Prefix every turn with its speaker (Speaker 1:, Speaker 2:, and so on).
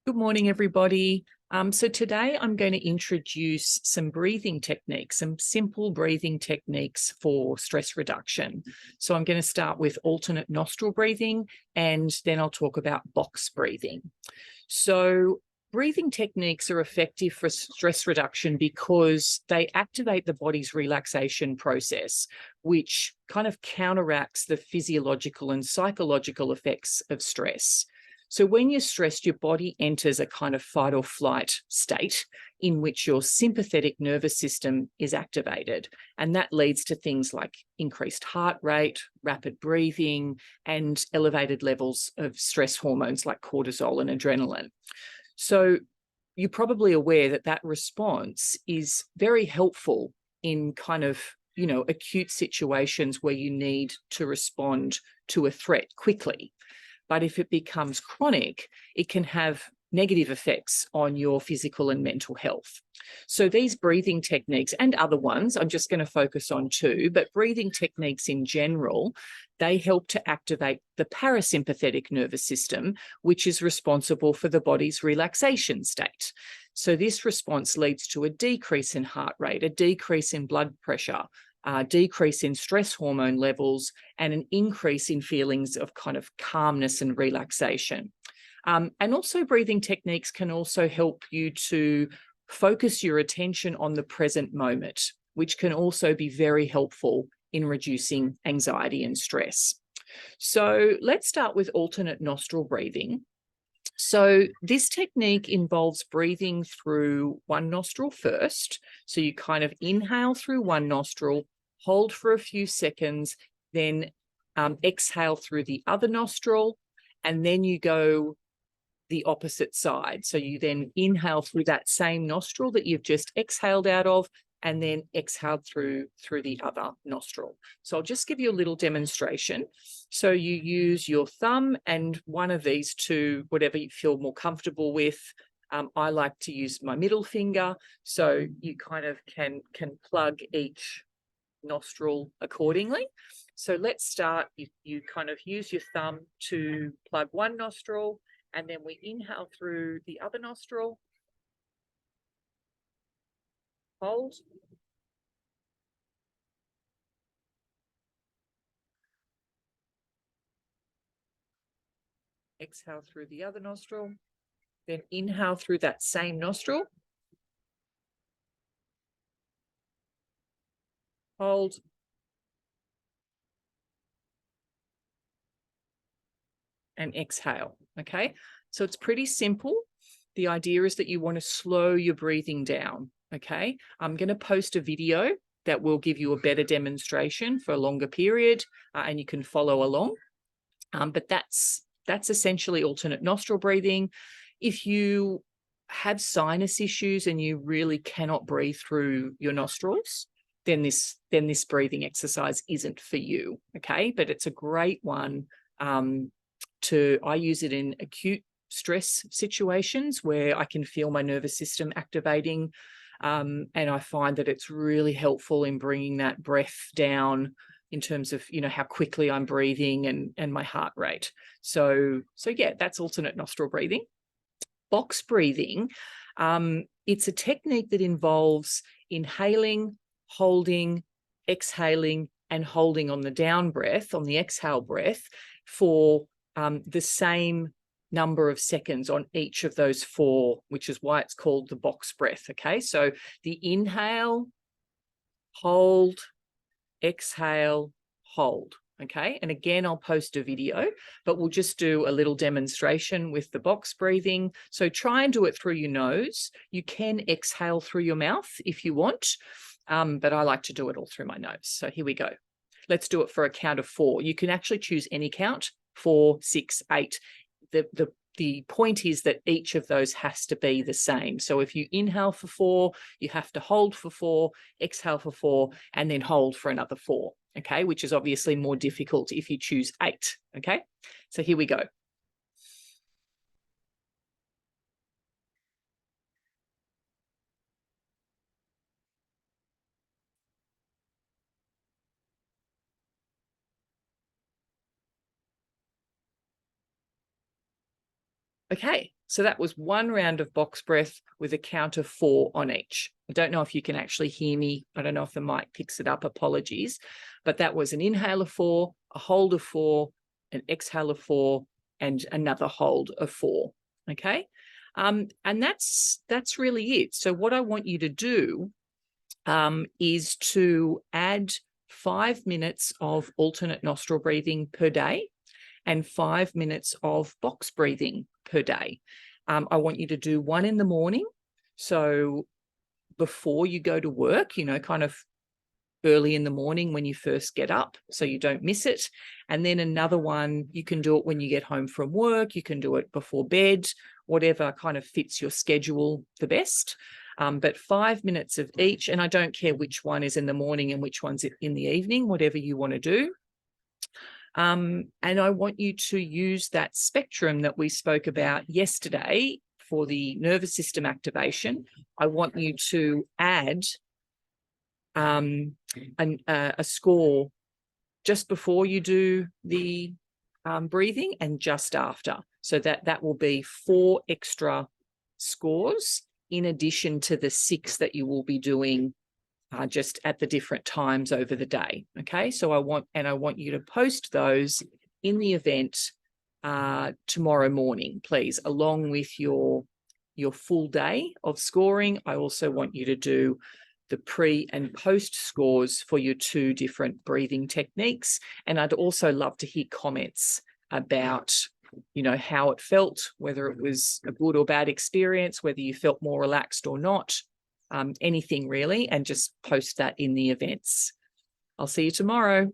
Speaker 1: Good morning, everybody. So today I'm going to introduce some breathing techniques, some simple breathing techniques for stress reduction. So I'm going to start with alternate nostril breathing, and then I'll talk about box breathing. So breathing techniques are effective for stress reduction because they activate the body's relaxation process, which kind of counteracts the physiological and psychological effects of stress. So when you're stressed, your body enters a kind of fight or flight state in which your sympathetic nervous system is activated. And that leads to things like increased heart rate, rapid breathing, and elevated levels of stress hormones like cortisol and adrenaline. So you're probably aware that that response is very helpful in kind of, acute situations where you need to respond to a threat quickly. But if it becomes chronic, it can have negative effects on your physical and mental health. So these breathing techniques and other ones, I'm just going to focus on two, but breathing techniques in general, they help to activate the parasympathetic nervous system, which is responsible for the body's relaxation state. So this response leads to a decrease in heart rate, a decrease in blood pressure, decrease in stress hormone levels, and an increase in feelings of kind of calmness and relaxation. And also breathing techniques can also help you to focus your attention on the present moment, which can also be very helpful in reducing anxiety and stress. So let's start with alternate nostril breathing. So this technique involves breathing through one nostril first. So you kind of inhale through one nostril, hold for a few seconds, then exhale through the other nostril, and then you go the opposite side. So you then inhale through that same nostril that you've just exhaled out of, and then exhale through the other nostril. So I'll just give you a little demonstration. So you use your thumb and one of these two, whatever you feel more comfortable with. I like to use my middle finger. So you kind of can plug each nostril accordingly. So let's start. You kind of use your thumb to plug one nostril, and then we inhale through the other nostril. Hold. Exhale through the other nostril. Then inhale through that same nostril. Hold. And exhale. Okay. So it's pretty simple. The idea is that you want to slow your breathing down. Okay. I'm going to post a video that will give you a better demonstration for a longer period, and you can follow along. But that's essentially alternate nostril breathing. If you have sinus issues and you really cannot breathe through your nostrils, then this breathing exercise isn't for you. Okay. But it's a great one. I use it in acute stress situations where I can feel my nervous system activating. And I find that it's really helpful in bringing that breath down in terms of, how quickly I'm breathing and my heart rate. So yeah, that's alternate nostril breathing. Box breathing, it's a technique that involves inhaling, holding, exhaling, and holding on the down breath, on the exhale breath, for the same number of seconds on each of those four, which is why it's called the box breath. Okay, so the inhale, hold, exhale, hold. Okay, and again, I'll post a video, but we'll just do a little demonstration with the box breathing. So try and do it through your nose. You can exhale through your mouth if you want, but I like to do it all through my nose. So here we go. Let's do it for a count of 4. You can actually choose any count, 4, 6, 8. The point is that each of those has to be the same. So if you inhale for 4, you have to hold for 4, exhale for 4, and then hold for another 4, okay, which is obviously more difficult if you choose 8, okay? So here we go. Okay, So that was 1 round of box breath with a count of 4 on each. I don't know if you can actually hear me. I don't know if the mic picks it up. Apologies. But that was an inhale of 4, a hold of 4, an exhale of 4, and another hold of 4. Okay. And that's really it. So what I want you to do is to add 5 minutes of alternate nostril breathing per day and 5 minutes of box breathing per day. I want you to do 1 in the morning. So before you go to work, kind of early in the morning when you first get up, so you don't miss it. And then another one, you can do it when you get home from work. You can do it before bed, whatever kind of fits your schedule the best. But 5 minutes of each, and I don't care which one is in the morning and which one's in the evening, whatever you want to do. And I want you to use that spectrum that we spoke about yesterday for the nervous system activation. I want you to add a score just before you do the breathing and just after. So that will be 4 extra scores in addition to the 6 that you will be doing just at the different times over the day. Okay, so I want you to post those in the event tomorrow morning, please, along with your full day of scoring. I also want you to do the pre and post scores for your 2 different breathing techniques. And I'd also love to hear comments about, how it felt, whether it was a good or bad experience, whether you felt more relaxed or not, anything really, and just post that in the events. I'll see you tomorrow.